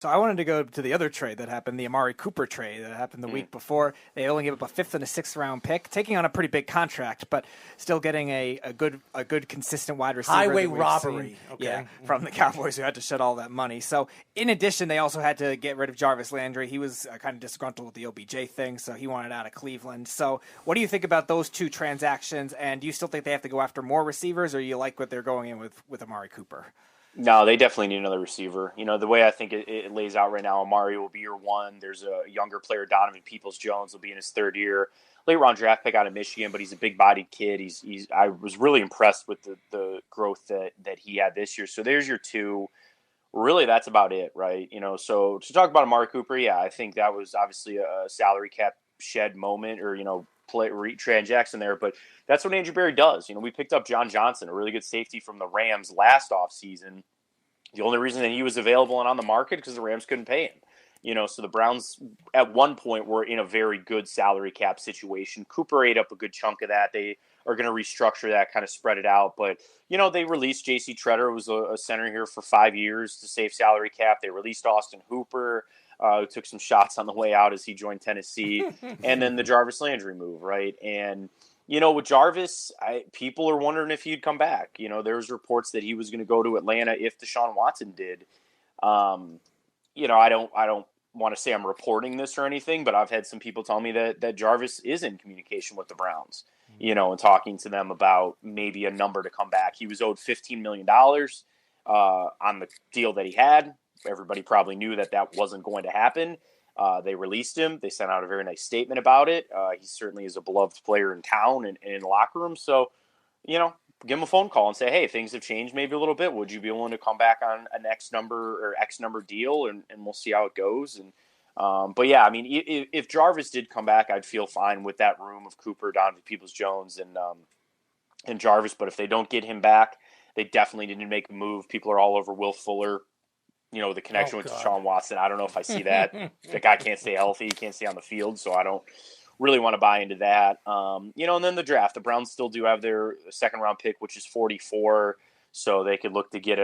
So I wanted to go to the other trade that happened, the Amari Cooper trade that happened the week before. They only gave up a 5th and a 6th round pick, taking on a pretty big contract, but still getting a good consistent wide receiver. Highway robbery. Okay. Yeah, from the Cowboys who had to shed all that money. So in addition, they also had to get rid of Jarvis Landry. He was kind of disgruntled with the OBJ thing, so he wanted out of Cleveland. So what do you think about those two transactions, and do you still think they have to go after more receivers, or you like what they're going in with Amari Cooper? No, they definitely need another receiver. The way I think it lays out right now, Amari will be your one. There's a younger player, Donovan Peoples-Jones, will be in his 3rd year. Late round draft pick out of Michigan, but he's a big-bodied kid. I was really impressed with the growth that he had this year. So there's your two. Really, that's about it, right? So to talk about Amari Cooper, yeah, I think that was obviously a salary cap shed moment or, transaction there. But that's what Andrew Berry does. We picked up John Johnson, a really good safety from the Rams last offseason. The only reason that he was available and on the market because the Rams couldn't pay him. So the Browns at one point were in a very good salary cap situation. Cooper ate up a good chunk of that. They are going to restructure that, kind of spread it out. But, they released J.C. Treader, who was a center here for 5 years to save salary cap. They released Austin Hooper, who took some shots on the way out as he joined Tennessee. And then the Jarvis Landry move, right? And, with Jarvis, people are wondering if he'd come back. There's reports that he was going to go to Atlanta if Deshaun Watson did. I don't want to say I'm reporting this or anything, but I've had some people tell me that Jarvis is in communication with the Browns, and talking to them about maybe a number to come back. He was owed $15 million on the deal that he had. Everybody probably knew that wasn't going to happen. They released him. They sent out a very nice statement about it. He certainly is a beloved player in town and in the locker room. So, give him a phone call and say, hey, things have changed maybe a little bit. Would you be willing to come back on an X number deal? And we'll see how it goes. And but yeah, I mean, if Jarvis did come back, I'd feel fine with that room of Cooper, Donovan Peoples-Jones, and Jarvis. But if they don't get him back, they definitely need to make a move. People are all over Will Fuller. The connection with Deshaun Watson. I don't know if I see that. The guy can't stay healthy. He can't stay on the field. So I don't really want to buy into that. And then the draft. The Browns still do have their 2nd round pick, which is 44. So they could look to get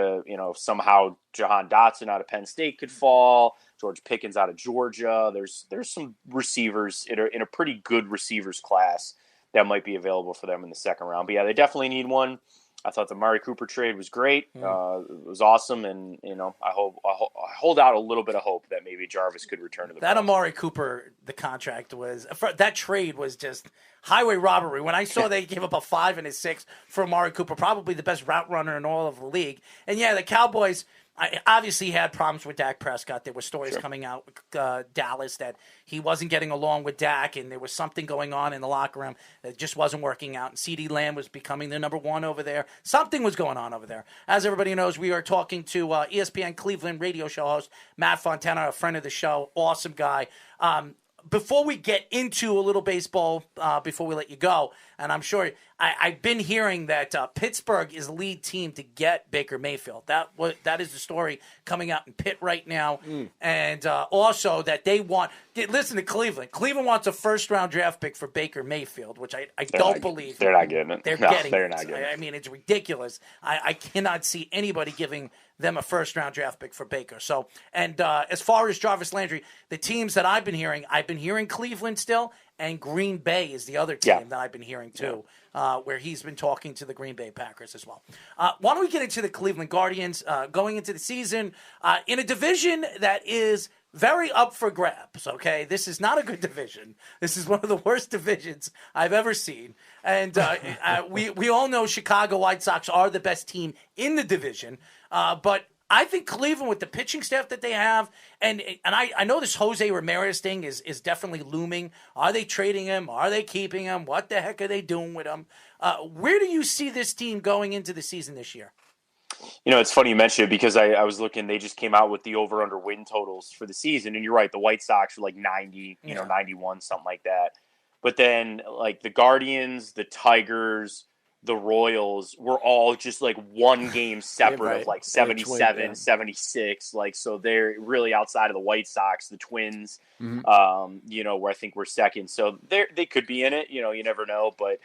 somehow Jahan Dotson out of Penn State could fall. George Pickens out of Georgia. There's some receivers in a pretty good receivers class that might be available for them in the 2nd round. But yeah, they definitely need one. I thought the Amari Cooper trade was great. It was awesome, and I hold out a little bit of hope that maybe Jarvis could return to the Browns. That Amari Cooper, the contract that trade was just highway robbery. When I saw they gave up a 5 and a 6 for Amari Cooper, probably the best route runner in all of the league. And yeah, the Cowboys obviously had problems with Dak Prescott. There were stories coming out with Dallas that he wasn't getting along with Dak, and there was something going on in the locker room that just wasn't working out. And CeeDee Lamb was becoming the number 1 over there. Something was going on over there. As everybody knows, we are talking to ESPN Cleveland radio show host Matt Fontana, a friend of the show, awesome guy. Before we get into a little baseball, before we let you go, and I'm sure I've been hearing that Pittsburgh is the lead team to get Baker Mayfield. That is the story coming out in Pitt right now. And also that they want – listen to Cleveland. Cleveland wants a first-round draft pick for Baker Mayfield, which I don't believe. They're not getting it. They're not getting it. I mean, it's ridiculous. I cannot see anybody giving them a first-round draft pick for Baker. So, and as far as Jarvis Landry, the teams that I've been hearing Cleveland still, and Green Bay is the other team that I've been hearing too, where he's been talking to the Green Bay Packers as well. Why don't we get into the Cleveland Guardians going into the season in a division that is very up for grabs, okay? This is not a good division. This is one of the worst divisions I've ever seen. And we all know Chicago White Sox are the best team in the division, but I think Cleveland, with the pitching staff that they have, and I know this Jose Ramirez thing is definitely looming. Are they trading him? Are they keeping him? What the heck are they doing with him? Where do you see this team going into the season this year? It's funny you mentioned it because I was looking. They just came out with the over-under win totals for the season, and you're right. The White Sox were like 90, 91, something like that. But then, like, the Guardians, the Tigers, the Royals were all just like one game separate of like 77, 76. Like, so they're really outside of the White Sox, the Twins, where I think we're second. So they could be in it, you never know. But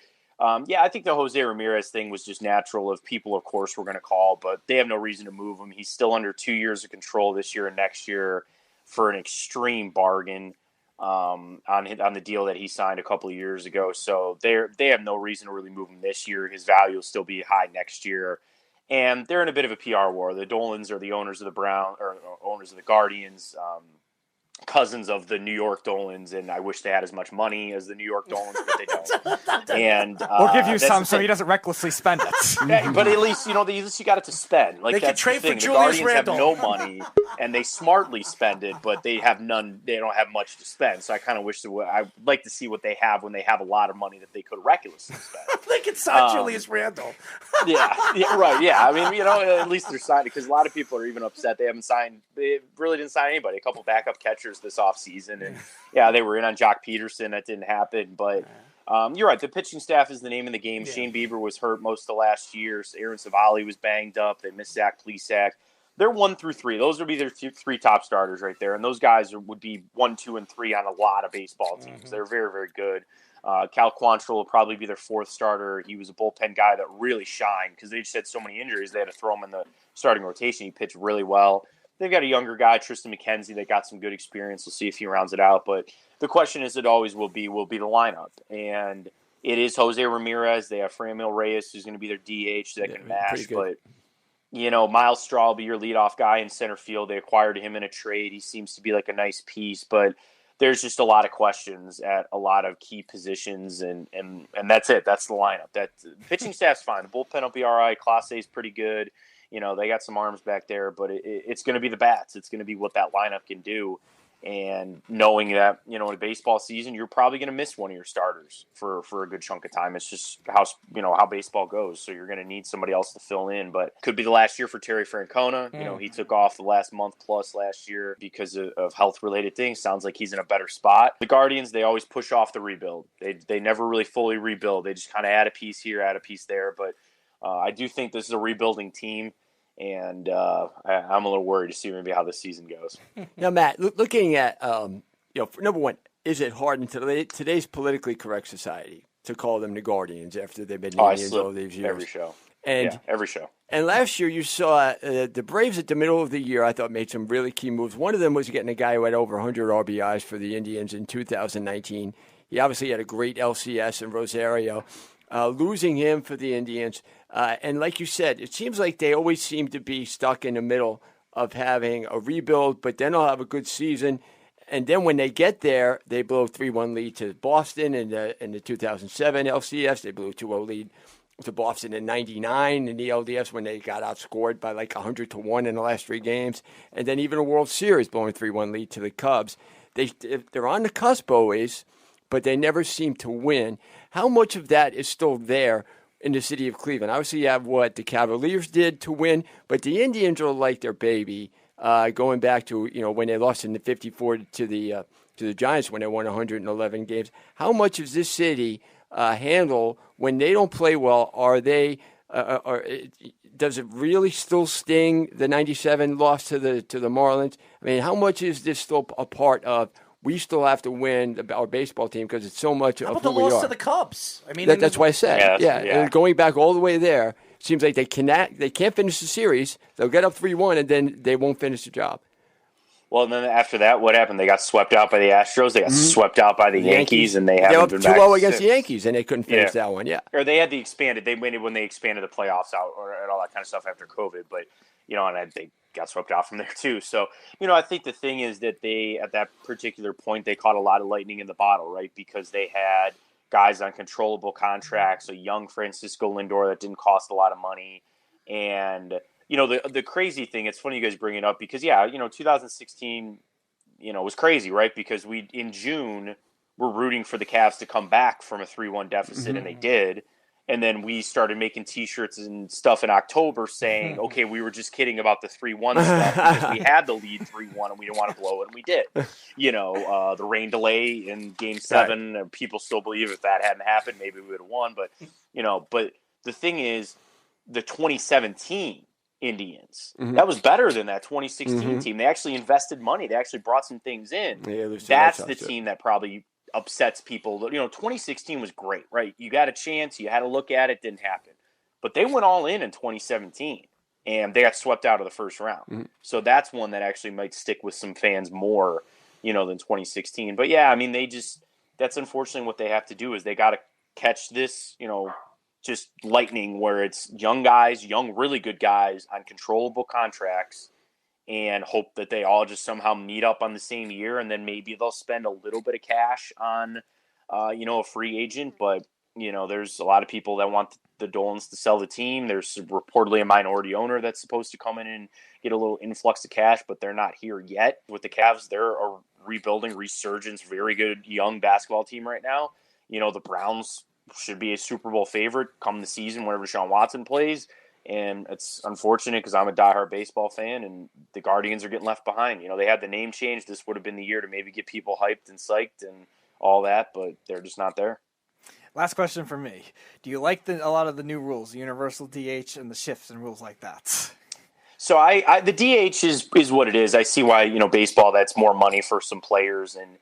Yeah, I think the Jose Ramirez thing was just natural. If people, of course, were going to call, but they have no reason to move him. He's still under 2 years of control this year and next year for an extreme bargain on the deal that he signed a couple of years ago. So they have no reason to really move him this year. His value will still be high next year. And they're in a bit of a PR war. The Dolans are the owners of owners of the Guardians. Cousins of the New York Dolans, and I wish they had as much money as the New York Dolans, but they don't. And we'll give you some so he doesn't recklessly spend it. Yeah, but at least at least you got it to spend. Like, they can trade for Julius Julius Randle. The Guardians have no money, and they smartly spend it, but they have none. They don't have much to spend. So I kind of wish I'd like to see what they have when they have a lot of money that they could recklessly spend. They can sign Julius Randle. yeah, right. Yeah, I mean, at least they're signed, because a lot of people are even upset they haven't signed. They really didn't sign anybody. A couple backup catchers this offseason, and they were in on Jock Peterson. That didn't happen, but you're right. The pitching staff is the name of the game. Yeah. Shane Bieber was hurt most of last year. Aaron Savali was banged up. They missed Zach Plesac. They're 1 through 3. Those would be their 3 top starters right there, and those guys would be 1, 2, and 3 on a lot of baseball teams. Mm-hmm. They're very, very good. Cal Quantrill will probably be their 4th starter. He was a bullpen guy that really shined because they just had so many injuries. They had to throw him in the starting rotation. He pitched really well. They've got a younger guy, Tristan McKenzie, that got some good experience. We'll see if he rounds it out. But the question is, it always will be the lineup. And it is Jose Ramirez. They have Franmil Reyes, who's going to be their DH that can mash. But, Miles Straw will be your leadoff guy in center field. They acquired him in a trade. He seems to be like a nice piece. But there's just a lot of questions at a lot of key positions. And that's it. That's the lineup. That pitching staff's fine. The bullpen will be all right. Clase is pretty good. They got some arms back there, but it's going to be the bats. It's going to be what that lineup can do. And knowing that, in a baseball season, you're probably going to miss one of your starters for a good chunk of time. It's just how baseball goes. So you're going to need somebody else to fill in. But could be the last year for Terry Francona. He took off the last month plus last year because of health-related things. Sounds like he's in a better spot. The Guardians, they always push off the rebuild. They never really fully rebuild. They just kind of add a piece here, add a piece there. But I do think this is a rebuilding team. And I'm a little worried to see maybe how this season goes. Now, Matt, looking at, number one, is it hard in today's politically correct society to call them the Guardians after they've been Indians all these years? Every show. Every show. And last year you saw the Braves at the middle of the year, I thought, made some really key moves. One of them was getting a guy who had over 100 RBIs for the Indians in 2019. He obviously had a great LCS in Rosario. Losing him for the Indians. And like you said, it seems like they always seem to be stuck in the middle of having a rebuild, but then they'll have a good season. And then when they get there, they blow a 3-1 lead to Boston in the 2007 LCS. They blew a 2-0 lead to Boston in 99 in the LDS when they got outscored by like 100-1 in the last 3 games. And then even a World Series blowing a 3-1 lead to the Cubs. They're on the cusp always, but they never seem to win. How much of that is still there in the city of Cleveland? Obviously, you have what the Cavaliers did to win, but the Indians are like their baby, going back to when they lost in the 54 to the Giants when they won 111 games. How much does this city handle when they don't play well? Does it really still sting the 97 loss to the Marlins? I mean, how much is this still a part of? We still have to win our baseball team because it's so much How of about who the we loss are. to the Cubs? I mean, that's why I said, Yeah. And going back all the way there, seems like they can't finish the series. They'll get up 3-1, and then they won't finish the job. Well, and then after that, what happened? They got swept out by the Astros. They got swept out by the Yankees, and they haven't been back. They were up 2-0 against the Yankees, and they couldn't finish that one. Yeah, or they had the expanded. They went when they expanded the playoffs out, and all that kind of stuff after COVID. But and they got swept out from there too. So, I think the thing is that they, at that particular point, they caught a lot of lightning in the bottle, right? Because they had guys on controllable contracts, a young Francisco Lindor that didn't cost a lot of money. And, the crazy thing, it's funny you guys bring it up because, 2016, was crazy, right? Because in June, we're rooting for the Cavs to come back from a 3-1 deficit, and they did. And then we started making T-shirts and stuff in October saying, okay, we were just kidding about the 3-1 stuff because we had the lead 3-1 and we didn't want to blow it, and we did. The rain delay in Game 7, right. People still believe if that hadn't happened, maybe we would have won. But, but the thing is, the 2017 Indians, that was better than that 2016 team. They actually invested money. They actually brought some things in. That's the team that probably upsets people. 2016 was great, right? You got a chance, you had a look at it, didn't happen. But they went all in 2017, and they got swept out of the first round. Mm-hmm. So that's one that actually might stick with some fans more, than 2016. But yeah, I mean, that's unfortunately what they have to do is they got to catch this, just lightning where it's young guys, really good guys on controllable contracts, and hope that they all just somehow meet up on the same year, and then maybe they'll spend a little bit of cash on, a free agent. But, there's a lot of people that want the Dolans to sell the team. There's reportedly a minority owner that's supposed to come in and get a little influx of cash, but they're not here yet. With the Cavs, they're a rebuilding, resurgence, very good young basketball team right now. The Browns should be a Super Bowl favorite come the season whenever Deshaun Watson plays. And it's unfortunate because I'm a diehard baseball fan, and the Guardians are getting left behind. They had the name change. This would have been the year to maybe get people hyped and psyched and all that, but they're just not there. Last question for me. Do you like a lot of the new rules, the universal DH and the shifts and rules like that? So the DH is what it is. I see why, baseball, that's more money for some players. And,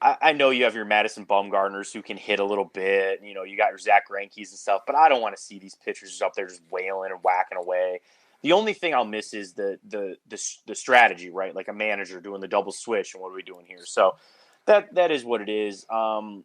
I know you have your Madison Bumgarners who can hit a little bit. You got your Zach Greinke's and stuff, but I don't want to see these pitchers up there just wailing and whacking away. The only thing I'll miss is the strategy, right? Like a manager doing the double switch and what are we doing here? So that is what it is. I'm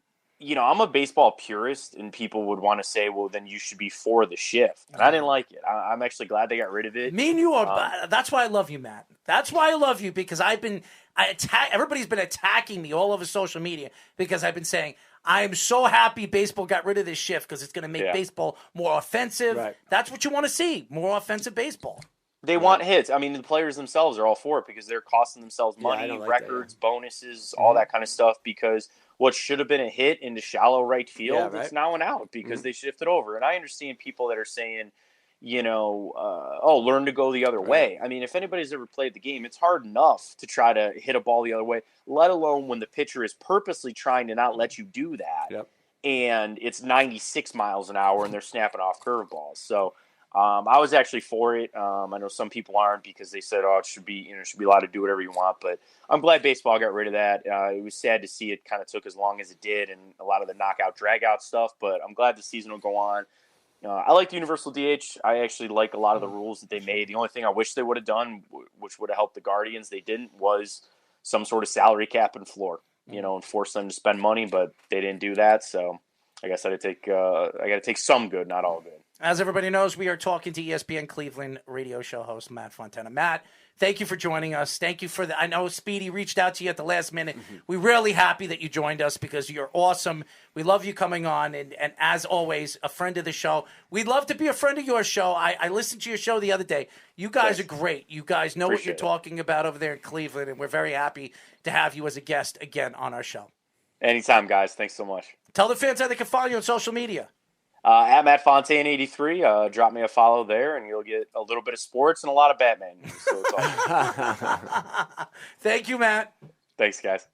a baseball purist, and people would want to say, well, then you should be for the shift. And I didn't like it. I'm actually glad they got rid of it. Me and you are. That's why I love you, Matt. That's why I love you, because everybody's been attacking me all over social media because I've been saying, I am so happy baseball got rid of this shift because it's going to make baseball more offensive. Right. That's what you want to see, more offensive baseball. They want hits. I mean, the players themselves are all for it because they're costing themselves money, records, bonuses, all that kind of stuff, because what should have been a hit into shallow right field, it's now an out because they shifted over. And I understand people that are saying, learn to go the other way. I mean, if anybody's ever played the game, it's hard enough to try to hit a ball the other way, let alone when the pitcher is purposely trying to not let you do that. Yep. And it's 96 miles an hour and they're snapping off curveballs. So I was actually for it. I know some people aren't because they said, it should be allowed to do whatever you want. But I'm glad baseball got rid of that. It was sad to see it kind of took as long as it did and a lot of the knockout, drag-out stuff. But I'm glad the season will go on. I like the universal DH. I actually like a lot of the rules that they made. The only thing I wish they would have done, which would have helped the Guardians, they didn't, was some sort of salary cap and floor, and force them to spend money. But they didn't do that. So I guess I got to take some good, not all good. As everybody knows, we are talking to ESPN Cleveland radio show host Matt Fontana. Matt, thank you for joining us. Thank you for I know Speedy reached out to you at the last minute. Mm-hmm. We're really happy that you joined us because you're awesome. We love you coming on, and as always, a friend of the show. We'd love to be a friend of your show. I listened to your show the other day. You guys are great. You guys know what you're talking about over there in Cleveland, and we're very happy to have you as a guest again on our show. Anytime, guys. Thanks so much. Tell the fans how they can follow you on social media. At Matt Fontana 83, drop me a follow there, and you'll get a little bit of sports and a lot of Batman news. So it's all Thank you, Matt. Thanks, guys.